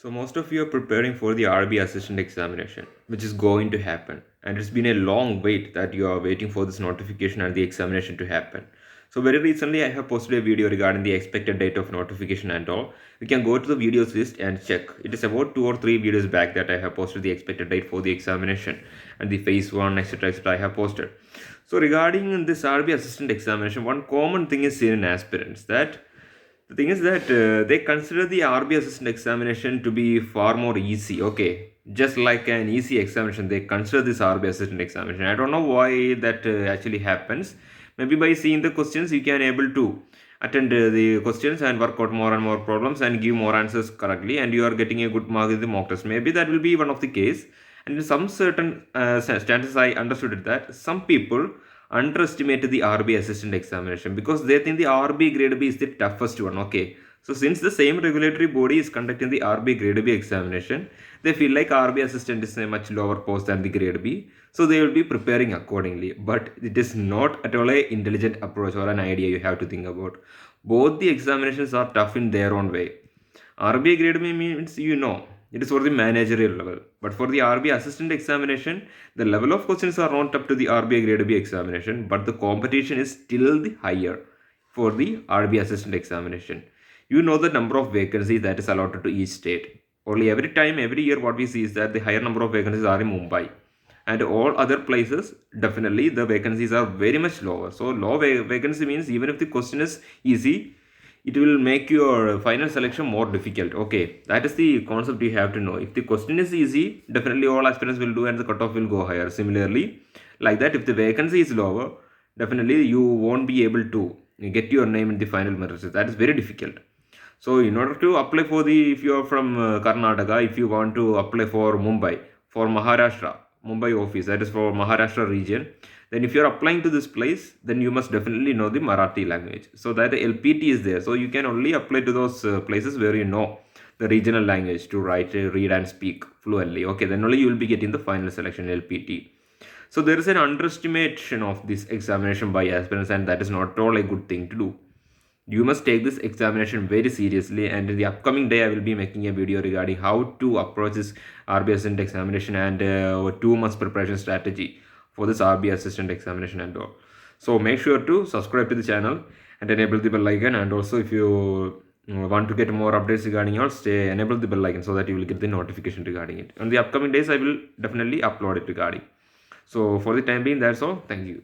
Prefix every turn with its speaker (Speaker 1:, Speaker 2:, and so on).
Speaker 1: So most of you are preparing for the RB assistant examination, which is going to happen. And it's been a long wait that you are waiting for this notification and the examination to happen. So very recently I have posted a video regarding the expected date of notification and all. You can go to the videos list and check. It is about 2 or 3 videos back that I have posted the expected date for the examination and the phase 1 etc. I have posted. So regarding this RB assistant examination, one common thing is seen in aspirants that the thing is that they consider the RB assistant examination to be far more easy. Okay, just like an easy examination, they consider this RB assistant examination. I don't know why that actually happens. Maybe by seeing the questions, you can able to attend the questions and work out more and more problems and give more answers correctly, and you are getting a good mark in the mock test. Maybe that will be one of the case. And in some certain stances, I understood it that some people underestimated the RB assistant examination because they think the RB grade B is the toughest one. Okay, so since the same regulatory body is conducting the RB grade B examination, they feel like RB assistant is a much lower post than the grade B, so they will be preparing accordingly. But it is not at all a intelligent approach or an idea you have to think about. Both the examinations are tough in their own way. RBI grade means it is for the managerial level. But for the RBI assistant examination, the level of questions are not up to the RBI grade B examination, but the competition is still the higher for the RBI assistant examination. You know the number of vacancies that is allotted to each state. Only every year, what we see is that the higher number of vacancies are in Mumbai. And all other places, definitely the vacancies are very much lower. So low vacancy means even if the question is easy, it will make your final selection more difficult. Okay, that is the concept you have to know. If the question is easy, definitely all aspirants will do and the cutoff will go higher. Similarly, like that, if the vacancy is lower, definitely you won't be able to get your name in the final merit list. That is very difficult. So in order to apply for the, if you are from Karnataka, if you want to apply for Mumbai, for Maharashtra, Mumbai office, that is for Maharashtra region, then if you're applying to this place, then you must definitely know the Marathi language. So that the LPT is there. So you can only apply to those places where you know the regional language to write, read and speak fluently. Okay, then only you will be getting the final selection LPT. So there is an underestimation of this examination by aspirants, and that is not at all a good thing to do. You must take this examination very seriously, and in the upcoming day I will be making a video regarding how to approach this RB assistant examination and 2 months preparation strategy for this RB assistant examination and all. So make sure to subscribe to the channel and enable the bell icon, and also if you want to get more updates regarding yours, stay enable the bell icon so that you will get the notification regarding it. On the upcoming days I will definitely upload it regarding. So for the time being, that's all. Thank you.